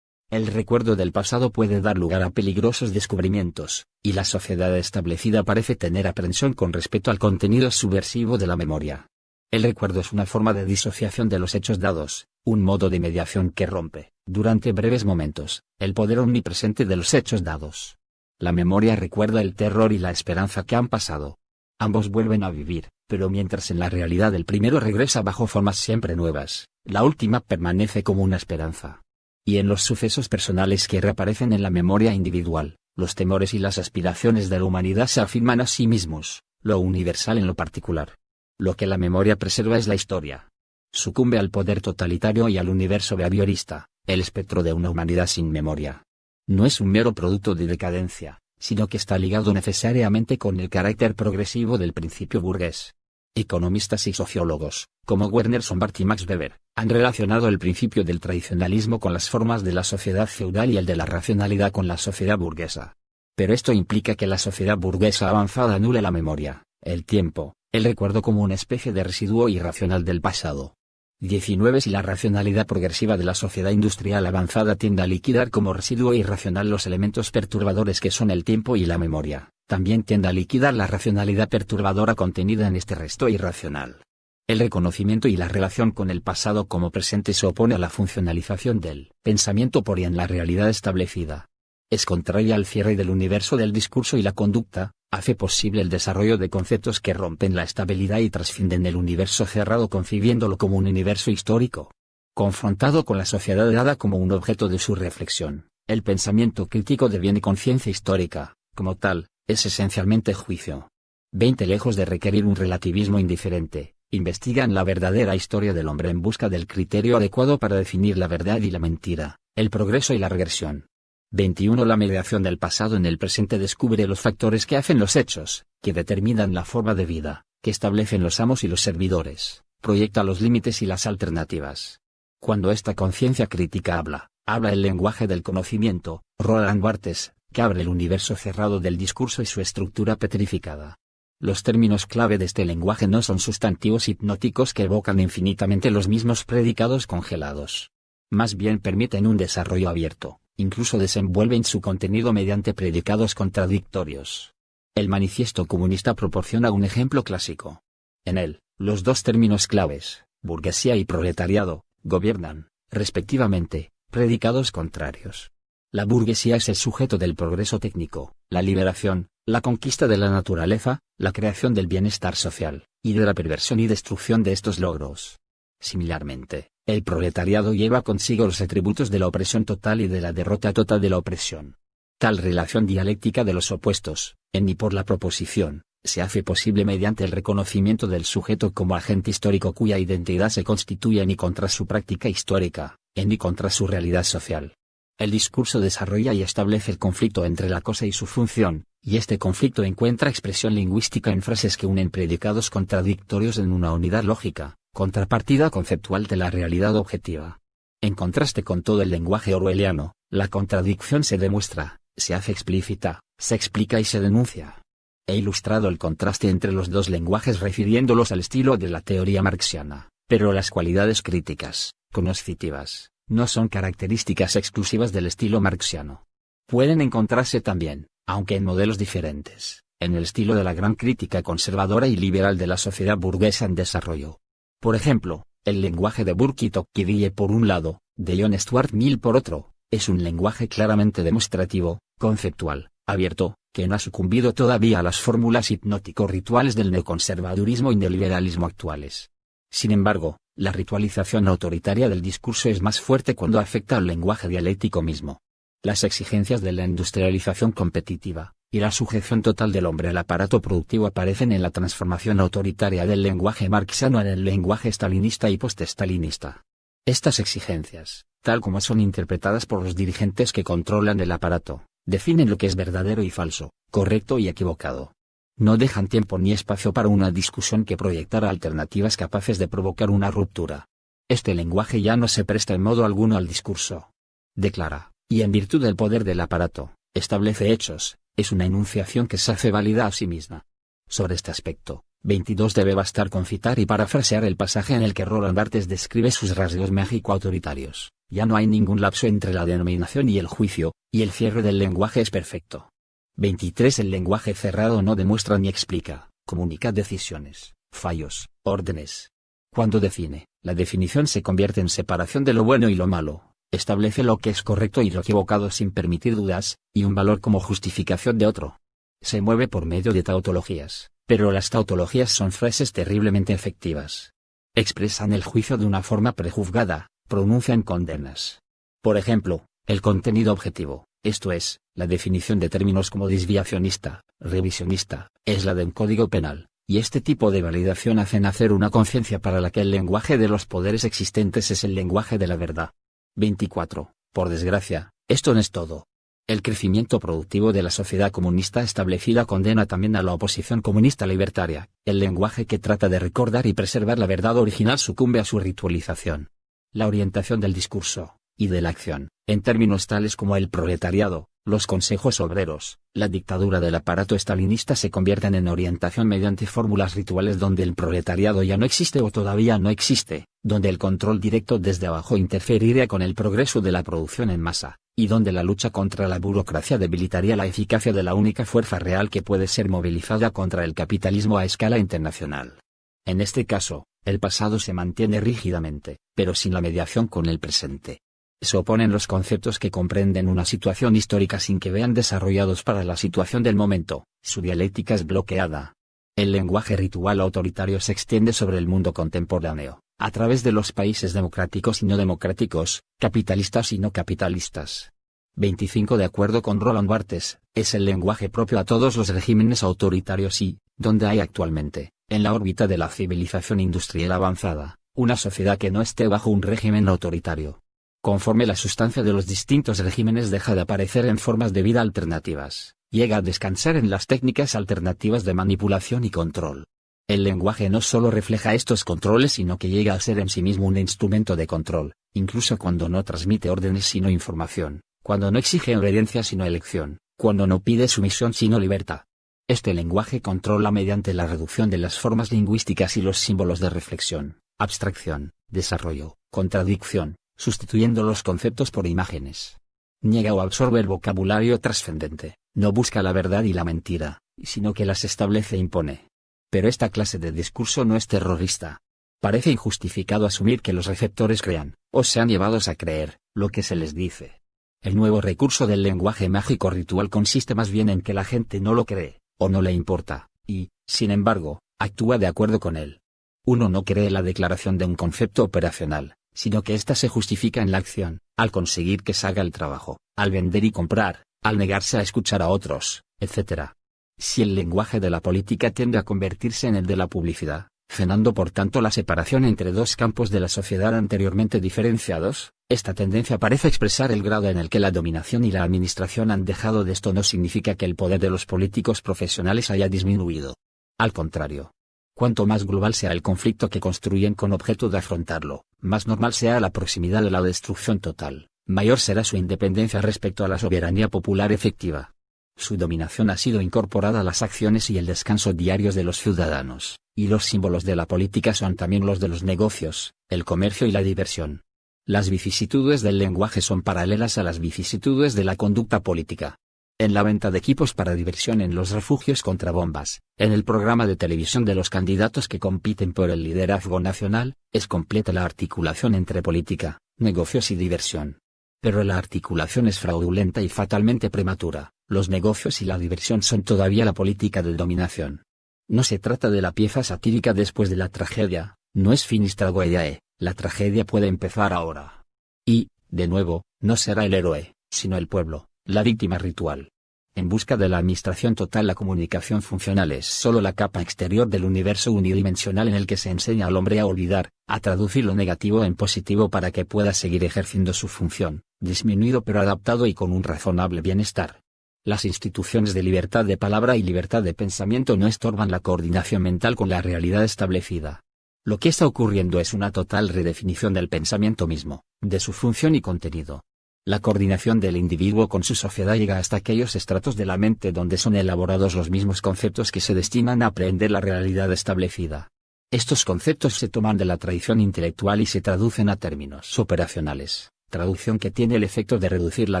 El recuerdo del pasado puede dar lugar a peligrosos descubrimientos, y la sociedad establecida parece tener aprensión con respecto al contenido subversivo de la memoria. El recuerdo es una forma de disociación de los hechos dados, un modo de mediación que rompe, durante breves momentos, el poder omnipresente de los hechos dados. La memoria recuerda el terror y la esperanza que han pasado. Ambos vuelven a vivir, pero mientras en la realidad el primero regresa bajo formas siempre nuevas, la última permanece como una esperanza. Y en los sucesos personales que reaparecen en la memoria individual, los temores y las aspiraciones de la humanidad se afirman a sí mismos, lo universal en lo particular. Lo que la memoria preserva es la historia. Sucumbe al poder totalitario y al universo behaviorista, el espectro de una humanidad sin memoria. No es un mero producto de decadencia, sino que está ligado necesariamente con el carácter progresivo del principio burgués. Economistas y sociólogos, como Werner Sombart y Max Weber, han relacionado el principio del tradicionalismo con las formas de la sociedad feudal y el de la racionalidad con la sociedad burguesa. Pero esto implica que la sociedad burguesa avanzada anula la memoria, el tiempo, el recuerdo como una especie de residuo irracional del pasado. 19. Si la racionalidad progresiva de la sociedad industrial avanzada tiende a liquidar como residuo irracional los elementos perturbadores que son el tiempo y la memoria, también tiende a liquidar la racionalidad perturbadora contenida en este resto irracional. El reconocimiento y la relación con el pasado como presente se opone a la funcionalización del pensamiento por y en la realidad establecida. Es contraria al cierre del universo del discurso y la conducta, hace posible el desarrollo de conceptos que rompen la estabilidad y trascienden el universo cerrado concibiéndolo como un universo histórico. Confrontado con la sociedad dada como un objeto de su reflexión, el pensamiento crítico deviene conciencia histórica, como tal, es esencialmente juicio. 20. Lejos de requerir un relativismo indiferente, investigan la verdadera historia del hombre en busca del criterio adecuado para definir la verdad y la mentira, el progreso y la regresión. 21. La mediación del pasado en el presente descubre los factores que hacen los hechos, que determinan la forma de vida, que establecen los amos y los servidores, proyecta los límites y las alternativas. Cuando esta conciencia crítica habla el lenguaje del conocimiento, Roland Barthes, que abre el universo cerrado del discurso y su estructura petrificada. Los términos clave de este lenguaje no son sustantivos hipnóticos que evocan infinitamente los mismos predicados congelados. Más bien permiten un desarrollo abierto. Incluso desenvuelven su contenido mediante predicados contradictorios. El Manifiesto Comunista proporciona un ejemplo clásico. En él, los dos términos claves, burguesía y proletariado, gobiernan, respectivamente, predicados contrarios. La burguesía es el sujeto del progreso técnico, la liberación, la conquista de la naturaleza, la creación del bienestar social, y de la perversión y destrucción de estos logros. Similarmente, el proletariado lleva consigo los atributos de la opresión total y de la derrota total de la opresión. Tal relación dialéctica de los opuestos, en y por la proposición, se hace posible mediante el reconocimiento del sujeto como agente histórico cuya identidad se constituye en y contra su práctica histórica, en y contra su realidad social. El discurso desarrolla y establece el conflicto entre la cosa y su función, y este conflicto encuentra expresión lingüística en frases que unen predicados contradictorios en una unidad lógica, contrapartida conceptual de la realidad objetiva. En contraste con todo el lenguaje orwelliano, la contradicción se demuestra, se hace explícita, se explica y se denuncia. He ilustrado el contraste entre los dos lenguajes refiriéndolos al estilo de la teoría marxiana, pero las cualidades críticas, cognoscitivas, no son características exclusivas del estilo marxiano. Pueden encontrarse también, aunque en modelos diferentes, en el estilo de la gran crítica conservadora y liberal de la sociedad burguesa en desarrollo. Por ejemplo, el lenguaje de Burke y Tocqueville por un lado, de John Stuart Mill por otro, es un lenguaje claramente demostrativo, conceptual, abierto, que no ha sucumbido todavía a las fórmulas hipnótico-rituales del neoconservadurismo y neoliberalismo actuales. Sin embargo, la ritualización autoritaria del discurso es más fuerte cuando afecta al lenguaje dialéctico mismo. Las exigencias de la industrialización competitiva, y la sujeción total del hombre al aparato productivo aparecen en la transformación autoritaria del lenguaje marxiano en el lenguaje stalinista y post-stalinista. Estas exigencias, tal como son interpretadas por los dirigentes que controlan el aparato, definen lo que es verdadero y falso, correcto y equivocado. No dejan tiempo ni espacio para una discusión que proyectara alternativas capaces de provocar una ruptura. Este lenguaje ya no se presta en modo alguno al discurso. Declara, y en virtud del poder del aparato, establece hechos, es una enunciación que se hace válida a sí misma. Sobre este aspecto, 22 debe bastar con citar y parafrasear el pasaje en el que Roland Barthes describe sus rasgos mágico-autoritarios. Ya no hay ningún lapso entre la denominación y el juicio, y el cierre del lenguaje es perfecto. 23 El lenguaje cerrado no demuestra ni explica, comunica decisiones, fallos, órdenes. Cuando define, la definición se convierte en separación de lo bueno y lo malo, establece lo que es correcto y lo equivocado sin permitir dudas, y un valor como justificación de otro. Se mueve por medio de tautologías, pero las tautologías son frases terriblemente efectivas. Expresan el juicio de una forma prejuzgada, pronuncian condenas. Por ejemplo, el contenido objetivo, esto es, la definición de términos como desviacionista, revisionista, es la de un código penal, y este tipo de validación hace nacer una conciencia para la que el lenguaje de los poderes existentes es el lenguaje de la verdad. 24. Por desgracia, esto no es todo. El crecimiento productivo de la sociedad comunista establecida condena también a la oposición comunista libertaria. El lenguaje que trata de recordar y preservar la verdad original sucumbe a su ritualización. La orientación del discurso, y de la acción, en términos tales como el proletariado, los consejos obreros, la dictadura del aparato estalinista se convierten en orientación mediante fórmulas rituales donde el proletariado ya no existe o todavía no existe, donde el control directo desde abajo interferiría con el progreso de la producción en masa, y donde la lucha contra la burocracia debilitaría la eficacia de la única fuerza real que puede ser movilizada contra el capitalismo a escala internacional. En este caso, el pasado se mantiene rígidamente, pero sin la mediación con el presente. Se oponen los conceptos que comprenden una situación histórica sin que vean desarrollados para la situación del momento, su dialéctica es bloqueada. El lenguaje ritual autoritario se extiende sobre el mundo contemporáneo, a través de los países democráticos y no democráticos, capitalistas y no capitalistas. 25 De acuerdo con Roland Barthes, es el lenguaje propio a todos los regímenes autoritarios y, donde hay actualmente, en la órbita de la civilización industrial avanzada, una sociedad que no esté bajo un régimen autoritario. Conforme la sustancia de los distintos regímenes deja de aparecer en formas de vida alternativas, llega a descansar en las técnicas alternativas de manipulación y control. El lenguaje no solo refleja estos controles sino que llega a ser en sí mismo un instrumento de control, incluso cuando no transmite órdenes sino información, cuando no exige obediencia sino elección, cuando no pide sumisión sino libertad. Este lenguaje controla mediante la reducción de las formas lingüísticas y los símbolos de reflexión, abstracción, desarrollo, contradicción, sustituyendo los conceptos por imágenes. Niega o absorbe el vocabulario trascendente, no busca la verdad y la mentira, sino que las establece e impone. Pero esta clase de discurso no es terrorista. Parece injustificado asumir que los receptores crean, o sean llevados a creer, lo que se les dice. El nuevo recurso del lenguaje mágico ritual consiste más bien en que la gente no lo cree, o no le importa, y, sin embargo, actúa de acuerdo con él. Uno no cree la declaración de un concepto operacional, sino que ésta se justifica en la acción, al conseguir que se haga el trabajo, al vender y comprar, al negarse a escuchar a otros, etc. Si el lenguaje de la política tiende a convertirse en el de la publicidad, frenando por tanto la separación entre dos campos de la sociedad anteriormente diferenciados, esta tendencia parece expresar el grado en el que la dominación y la administración han dejado de esto. No significa que el poder de los políticos profesionales haya disminuido. Al contrario. Cuanto más global sea el conflicto que construyen con objeto de afrontarlo, más normal sea la proximidad de la destrucción total, mayor será su independencia respecto a la soberanía popular efectiva. Su dominación ha sido incorporada a las acciones y el descanso diarios de los ciudadanos, y los símbolos de la política son también los de los negocios, el comercio y la diversión. Las vicisitudes del lenguaje son paralelas a las vicisitudes de la conducta política. En la venta de equipos para diversión en los refugios contra bombas, en el programa de televisión de los candidatos que compiten por el liderazgo nacional, es completa la articulación entre política, negocios y diversión. Pero la articulación es fraudulenta y fatalmente prematura. Los negocios y la diversión son todavía la política de dominación. No se trata de la pieza satírica después de la tragedia, no es finis tragediae, la tragedia puede empezar ahora. Y, de nuevo, no será el héroe, sino el pueblo, la víctima ritual. En busca de la administración total, la comunicación funcional es solo la capa exterior del universo unidimensional en el que se enseña al hombre a olvidar, a traducir lo negativo en positivo para que pueda seguir ejerciendo su función, disminuido pero adaptado y con un razonable bienestar. Las instituciones de libertad de palabra y libertad de pensamiento no estorban la coordinación mental con la realidad establecida. Lo que está ocurriendo es una total redefinición del pensamiento mismo, de su función y contenido. La coordinación del individuo con su sociedad llega hasta aquellos estratos de la mente donde son elaborados los mismos conceptos que se destinan a aprehender la realidad establecida. Estos conceptos se toman de la tradición intelectual y se traducen a términos operacionales, traducción que tiene el efecto de reducir la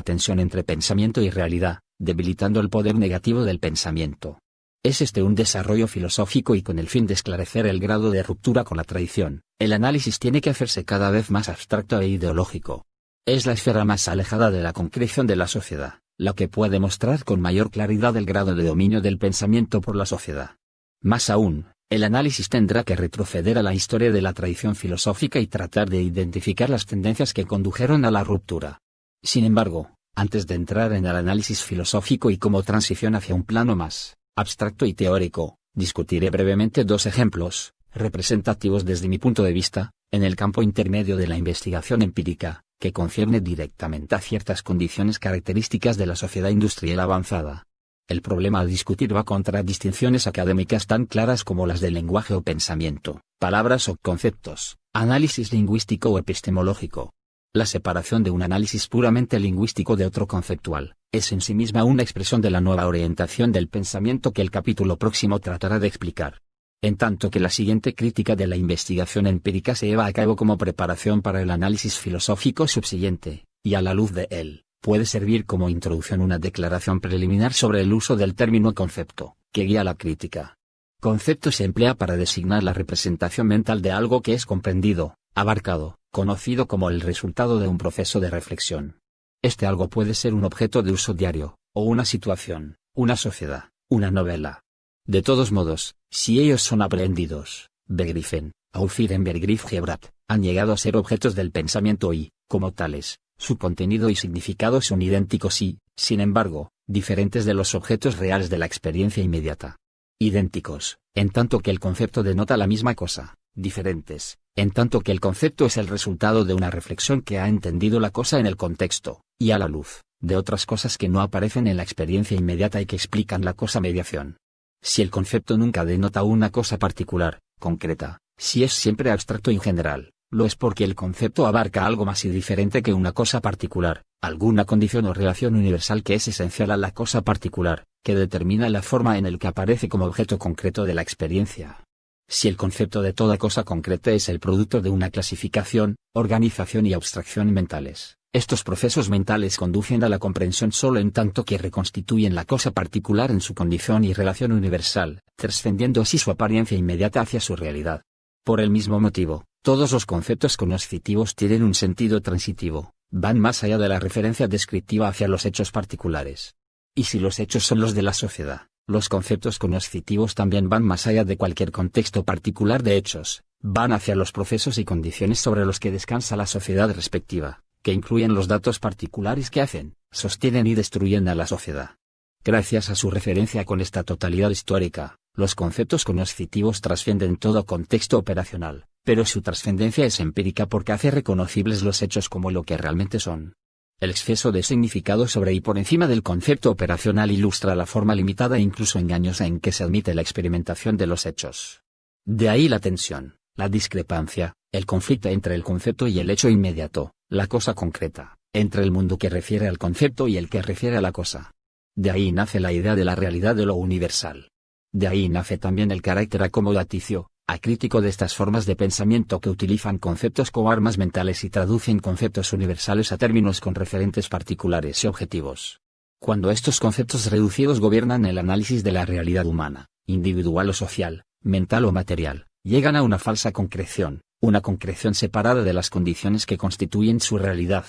tensión entre pensamiento y realidad, debilitando el poder negativo del pensamiento. Es este un desarrollo filosófico y con el fin de esclarecer el grado de ruptura con la tradición, el análisis tiene que hacerse cada vez más abstracto e ideológico. Es la esfera más alejada de la concreción de la sociedad, la que puede mostrar con mayor claridad el grado de dominio del pensamiento por la sociedad. Más aún, el análisis tendrá que retroceder a la historia de la tradición filosófica y tratar de identificar las tendencias que condujeron a la ruptura. Sin embargo, antes de entrar en el análisis filosófico y como transición hacia un plano más abstracto y teórico, discutiré brevemente dos ejemplos, representativos desde mi punto de vista, en el campo intermedio de la investigación empírica, que concierne directamente a ciertas condiciones características de la sociedad industrial avanzada. El problema a discutir va contra distinciones académicas tan claras como las del lenguaje o pensamiento, palabras o conceptos, análisis lingüístico o epistemológico. La separación de un análisis puramente lingüístico de otro conceptual, es en sí misma una expresión de la nueva orientación del pensamiento que el capítulo próximo tratará de explicar. En tanto que la siguiente crítica de la investigación empírica se lleva a cabo como preparación para el análisis filosófico subsiguiente, y a la luz de él, puede servir como introducción una declaración preliminar sobre el uso del término concepto, que guía la crítica. Concepto se emplea para designar la representación mental de algo que es comprendido, abarcado, conocido como el resultado de un proceso de reflexión. Este algo puede ser un objeto de uso diario, o una situación, una sociedad, una novela. De todos modos, si ellos son aprehendidos, Begriffen, Auffieren Begriff Gebrat, han llegado a ser objetos del pensamiento y, como tales, su contenido y significado son idénticos y, sin embargo, diferentes de los objetos reales de la experiencia inmediata. Idénticos, en tanto que el concepto denota la misma cosa, diferentes, en tanto que el concepto es el resultado de una reflexión que ha entendido la cosa en el contexto, y a la luz, de otras cosas que no aparecen en la experiencia inmediata y que explican la cosa mediación. Si el concepto nunca denota una cosa particular, concreta, si es siempre abstracto y general, lo es porque el concepto abarca algo más y diferente que una cosa particular, alguna condición o relación universal que es esencial a la cosa particular, que determina la forma en la que aparece como objeto concreto de la experiencia. Si el concepto de toda cosa concreta es el producto de una clasificación, organización y abstracción mentales, estos procesos mentales conducen a la comprensión solo en tanto que reconstituyen la cosa particular en su condición y relación universal, trascendiendo así su apariencia inmediata hacia su realidad. Por el mismo motivo, todos los conceptos cognoscitivos tienen un sentido transitivo, van más allá de la referencia descriptiva hacia los hechos particulares. Y si los hechos son los de la sociedad, los conceptos cognoscitivos también van más allá de cualquier contexto particular de hechos, van hacia los procesos y condiciones sobre los que descansa la sociedad respectiva, que incluyen los datos particulares que hacen, sostienen y destruyen a la sociedad. Gracias a su referencia con esta totalidad histórica, los conceptos cognoscitivos trascienden todo contexto operacional, pero su trascendencia es empírica porque hace reconocibles los hechos como lo que realmente son. El exceso de significado sobre y por encima del concepto operacional ilustra la forma limitada e incluso engañosa en que se admite la experimentación de los hechos. De ahí la tensión, la discrepancia, el conflicto entre el concepto y el hecho inmediato, la cosa concreta, entre el mundo que refiere al concepto y el que refiere a la cosa. De ahí nace la idea de la realidad de lo universal. De ahí nace también el carácter acomodaticio, acrítico de estas formas de pensamiento que utilizan conceptos como armas mentales y traducen conceptos universales a términos con referentes particulares y objetivos. Cuando estos conceptos reducidos gobiernan el análisis de la realidad humana, individual o social, mental o material, llegan a una falsa concreción, una concreción separada de las condiciones que constituyen su realidad.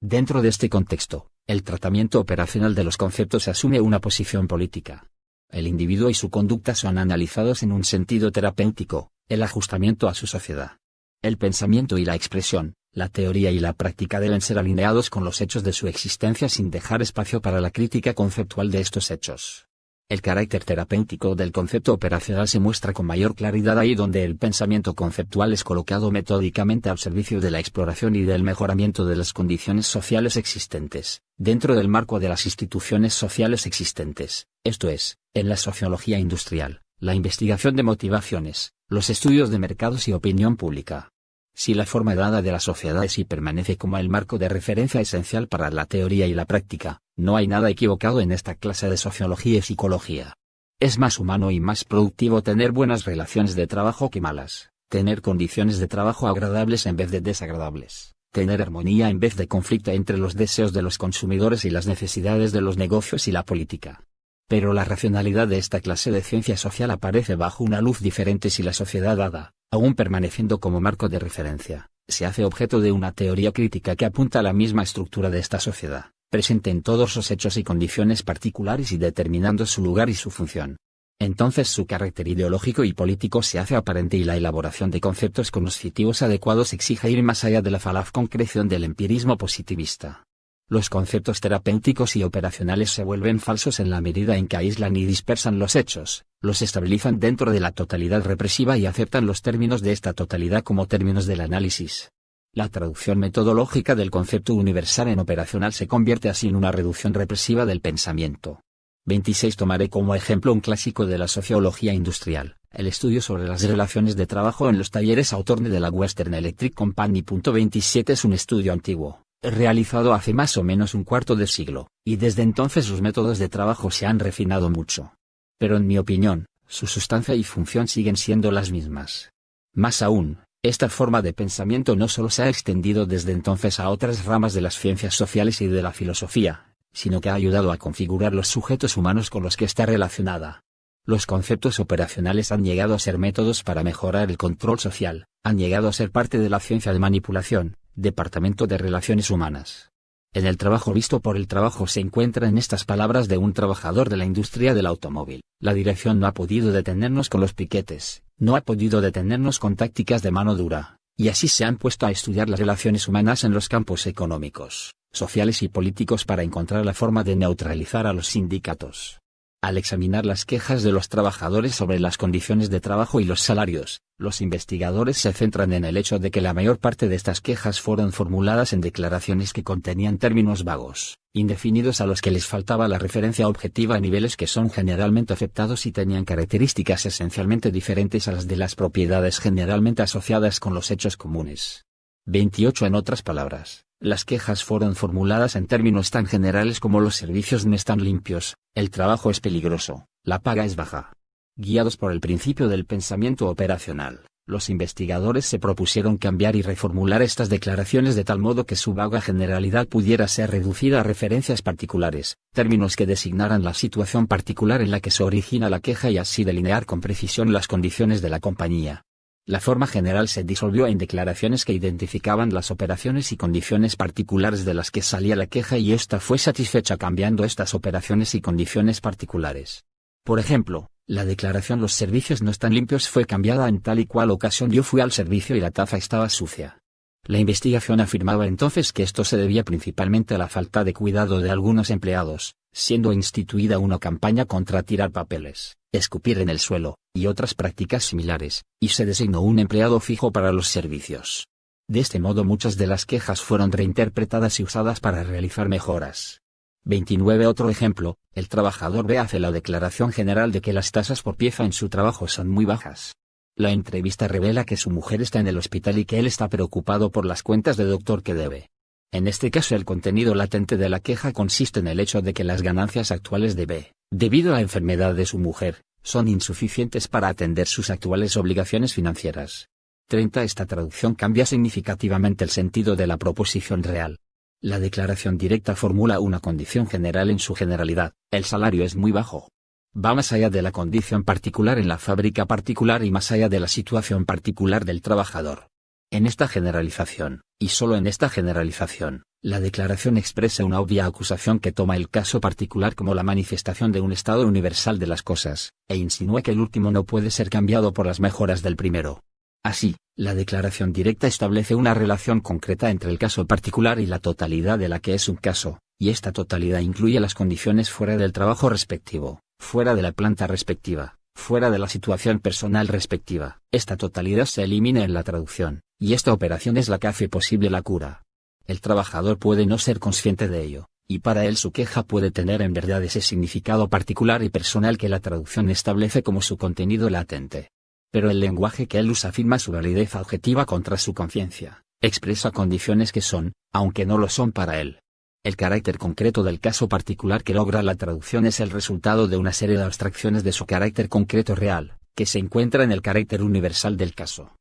Dentro de este contexto, el tratamiento operacional de los conceptos asume una posición política. El individuo y su conducta son analizados en un sentido terapéutico, el ajustamiento a su sociedad. El pensamiento y la expresión, la teoría y la práctica deben ser alineados con los hechos de su existencia sin dejar espacio para la crítica conceptual de estos hechos. El carácter terapéutico del concepto operacional se muestra con mayor claridad ahí donde el pensamiento conceptual es colocado metódicamente al servicio de la exploración y del mejoramiento de las condiciones sociales existentes, dentro del marco de las instituciones sociales existentes, esto es, en la sociología industrial, la investigación de motivaciones, los estudios de mercados y opinión pública. Si la forma dada de la sociedad es y permanece como el marco de referencia esencial para la teoría y la práctica, no hay nada equivocado en esta clase de sociología y psicología. Es más humano y más productivo tener buenas relaciones de trabajo que malas, tener condiciones de trabajo agradables en vez de desagradables, tener armonía en vez de conflicto entre los deseos de los consumidores y las necesidades de los negocios y la política. Pero la racionalidad de esta clase de ciencia social aparece bajo una luz diferente si la sociedad dada, aún permaneciendo como marco de referencia, se hace objeto de una teoría crítica que apunta a la misma estructura de esta sociedad, presente en todos sus hechos y condiciones particulares y determinando su lugar y su función. Entonces su carácter ideológico y político se hace aparente y la elaboración de conceptos cognitivos adecuados exige ir más allá de la falaz concreción del empirismo positivista. Los conceptos terapéuticos y operacionales se vuelven falsos en la medida en que aíslan y dispersan los hechos, los estabilizan dentro de la totalidad represiva y aceptan los términos de esta totalidad como términos del análisis. La traducción metodológica del concepto universal en operacional se convierte así en una reducción represiva del pensamiento. 26. Tomaré como ejemplo un clásico de la sociología industrial, el estudio sobre las relaciones de trabajo en los talleres autor de la Western Electric Company. 27 es un estudio antiguo, realizado hace más o menos un cuarto de siglo, y desde entonces sus métodos de trabajo se han refinado mucho. Pero en mi opinión, su sustancia y función siguen siendo las mismas. Más aún, esta forma de pensamiento no solo se ha extendido desde entonces a otras ramas de las ciencias sociales y de la filosofía, sino que ha ayudado a configurar los sujetos humanos con los que está relacionada. Los conceptos operacionales han llegado a ser métodos para mejorar el control social, han llegado a ser parte de la ciencia de manipulación, departamento de relaciones humanas. En el trabajo visto por el trabajo se encuentra en estas palabras de un trabajador de la industria del automóvil: la dirección no ha podido detenernos con los piquetes, no ha podido detenernos con tácticas de mano dura, y así se han puesto a estudiar las relaciones humanas en los campos económicos, sociales y políticos para encontrar la forma de neutralizar a los sindicatos. Al examinar las quejas de los trabajadores sobre las condiciones de trabajo y los salarios, los investigadores se centran en el hecho de que la mayor parte de estas quejas fueron formuladas en declaraciones que contenían términos vagos, indefinidos a los que les faltaba la referencia objetiva a niveles que son generalmente aceptados y tenían características esencialmente diferentes a las de las propiedades generalmente asociadas con los hechos comunes. 28. En otras palabras, las quejas fueron formuladas en términos tan generales como los servicios no están limpios, el trabajo es peligroso, la paga es baja. Guiados por el principio del pensamiento operacional, los investigadores se propusieron cambiar y reformular estas declaraciones de tal modo que su vaga generalidad pudiera ser reducida a referencias particulares, términos que designaran la situación particular en la que se origina la queja y así delinear con precisión las condiciones de la compañía. La forma general se disolvió en declaraciones que identificaban las operaciones y condiciones particulares de las que salía la queja y ésta fue satisfecha cambiando estas operaciones y condiciones particulares. Por ejemplo, la declaración "los servicios no están limpios" fue cambiada en tal y cual ocasión: yo fui al servicio y la taza estaba sucia. La investigación afirmaba entonces que esto se debía principalmente a la falta de cuidado de algunos empleados, siendo instituida una campaña contra tirar papeles, escupir en el suelo, y otras prácticas similares, y se designó un empleado fijo para los servicios. De este modo muchas de las quejas fueron reinterpretadas y usadas para realizar mejoras. 29. Otro ejemplo, el trabajador B hace la declaración general de que las tasas por pieza en su trabajo son muy bajas. La entrevista revela que su mujer está en el hospital y que él está preocupado por las cuentas de doctor que debe. En este caso el contenido latente de la queja consiste en el hecho de que las ganancias actuales de B, debido a la enfermedad de su mujer, son insuficientes para atender sus actuales obligaciones financieras. 30. Esta traducción cambia significativamente el sentido de la proposición real. La declaración directa formula una condición general en su generalidad: el salario es muy bajo. Va más allá de la condición particular en la fábrica particular y más allá de la situación particular del trabajador. En esta generalización, y solo en esta generalización, La declaración expresa una obvia acusación que toma el caso particular como la manifestación de un estado universal de las cosas, e insinúa que el último no puede ser cambiado por las mejoras del primero. Así, la declaración directa establece una relación concreta entre el caso particular y la totalidad de la que es un caso, y esta totalidad incluye las condiciones fuera del trabajo respectivo, fuera de la planta respectiva, fuera de la situación personal respectiva. Esta totalidad se elimina en la traducción, y esta operación es la que hace posible la cura. El trabajador puede no ser consciente de ello, y para él su queja puede tener en verdad ese significado particular y personal que la traducción establece como su contenido latente. Pero el lenguaje que él usa afirma su validez objetiva contra su conciencia, expresa condiciones que son, aunque no lo son para él. El carácter concreto del caso particular que logra la traducción es el resultado de una serie de abstracciones de su carácter concreto real, que se encuentra en el carácter universal del caso.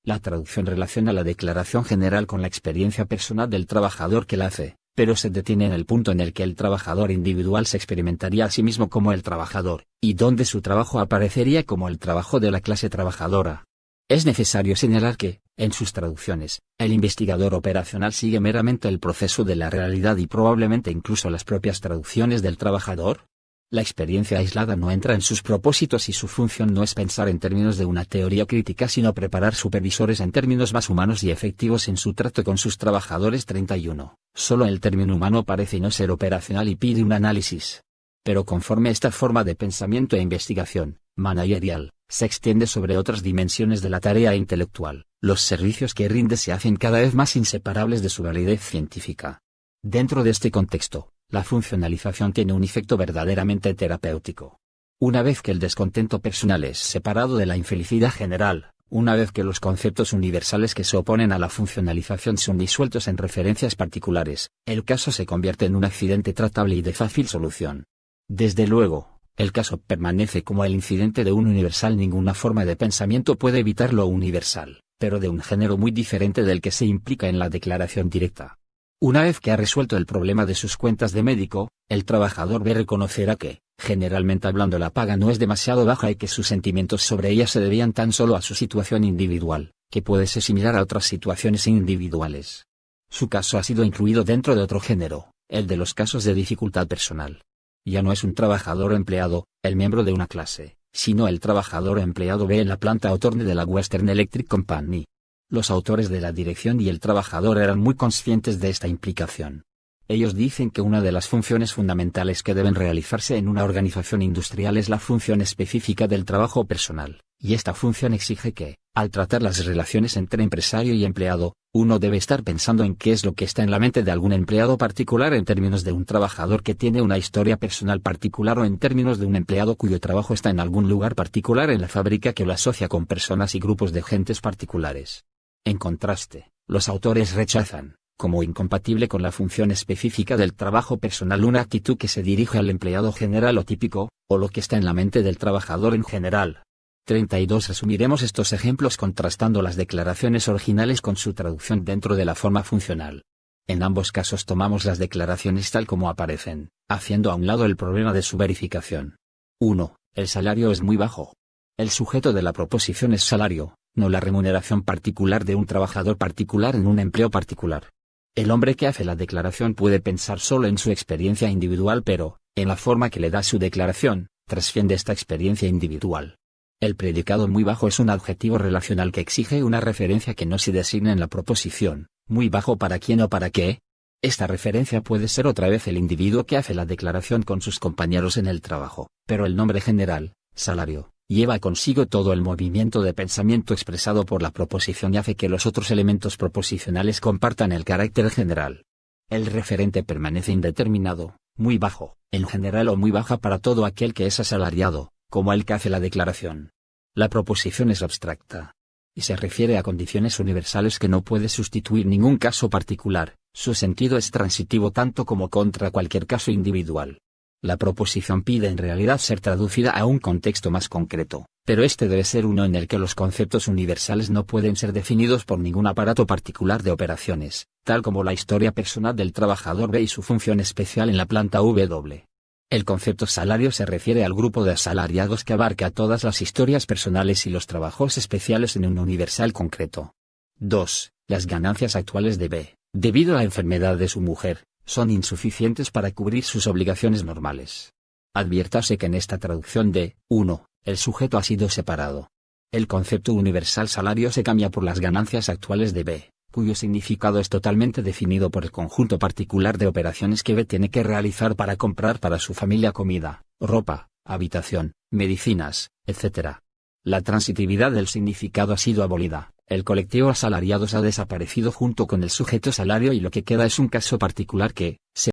La traducción relaciona la declaración general con la experiencia personal del trabajador que la hace, pero se detiene en el punto en el que el trabajador individual se experimentaría a sí mismo como el trabajador, y donde su trabajo aparecería como el trabajo de la clase trabajadora. Es necesario señalar que, en sus traducciones, el investigador operacional sigue meramente el proceso de la realidad y probablemente incluso las propias traducciones del trabajador. La experiencia aislada no entra en sus propósitos y su función no es pensar en términos de una teoría crítica sino preparar supervisores en términos más humanos y efectivos en su trato con sus trabajadores. 31. Solo el término humano parece no ser operacional y pide un análisis. Pero conforme esta forma de pensamiento e investigación, managerial, se extiende sobre otras dimensiones de la tarea intelectual, los servicios que rinde se hacen cada vez más inseparables de su validez científica. Dentro de este contexto, la funcionalización tiene un efecto verdaderamente terapéutico. Una vez que el descontento personal es separado de la infelicidad general, una vez que los conceptos universales que se oponen a la funcionalización son disueltos en referencias particulares, el caso se convierte en un accidente tratable y de fácil solución. Desde luego, el caso permanece como el incidente de un universal. Ninguna forma de pensamiento puede evitar lo universal, pero de un género muy diferente del que se implica en la declaración directa. Una vez que ha resuelto el problema de sus cuentas de médico, el trabajador reconocerá que, generalmente hablando, la paga no es demasiado baja y que sus sentimientos sobre ella se debían tan solo a su situación individual, que puede ser similar a otras situaciones individuales. Su caso ha sido incluido dentro de otro género, el de los casos de dificultad personal. Ya no es un trabajador empleado, el miembro de una clase, sino el trabajador empleado B en la planta o torne de la Western Electric Company. Los autores de la dirección y el trabajador eran muy conscientes de esta implicación. Ellos dicen que una de las funciones fundamentales que deben realizarse en una organización industrial es la función específica del trabajo personal, y esta función exige que, al tratar las relaciones entre empresario y empleado, uno debe estar pensando en qué es lo que está en la mente de algún empleado particular en términos de un trabajador que tiene una historia personal particular o en términos de un empleado cuyo trabajo está en algún lugar particular en la fábrica que lo asocia con personas y grupos de gentes particulares. En contraste, los autores rechazan, como incompatible con la función específica del trabajo personal, una actitud que se dirige al empleado general o típico, o lo que está en la mente del trabajador en general. 32. Resumiremos estos ejemplos contrastando las declaraciones originales con su traducción dentro de la forma funcional. En ambos casos tomamos las declaraciones tal como aparecen, haciendo a un lado el problema de su verificación. 1. El salario es muy bajo. El sujeto de la proposición es salario, no la remuneración particular de un trabajador particular en un empleo particular. El hombre que hace la declaración puede pensar solo en su experiencia individual, pero, en la forma que le da su declaración, trasciende esta experiencia individual. El predicado muy bajo es un adjetivo relacional que exige una referencia que no se designa en la proposición. ¿Muy bajo para quién o para qué? Esta referencia puede ser otra vez el individuo que hace la declaración con sus compañeros en el trabajo, pero el nombre general, salario, lleva consigo todo el movimiento de pensamiento expresado por la proposición y hace que los otros elementos proposicionales compartan el carácter general. El referente permanece indeterminado, muy bajo, en general o muy baja para todo aquel que es asalariado, como el que hace la declaración. La proposición es abstracta, y se refiere a condiciones universales que no puede sustituir ningún caso particular. Su sentido es transitivo tanto como contra cualquier caso individual. La proposición pide en realidad ser traducida a un contexto más concreto, pero este debe ser uno en el que los conceptos universales no pueden ser definidos por ningún aparato particular de operaciones, tal como la historia personal del trabajador B y su función especial en la planta W. El concepto salario se refiere al grupo de asalariados que abarca todas las historias personales y los trabajos especiales en un universal concreto. 2. Las ganancias actuales de B, debido a la enfermedad de su mujer, son insuficientes para cubrir sus obligaciones normales. Adviértase que en esta traducción de 1, el sujeto ha sido separado. El concepto universal salario se cambia por las ganancias actuales de B, cuyo significado es totalmente definido por el conjunto particular de operaciones que B tiene que realizar para comprar para su familia comida, ropa, habitación, medicinas, etc. La transitividad del significado ha sido abolida, el colectivo asalariados ha desaparecido junto con el sujeto salario y lo que queda es un caso particular que,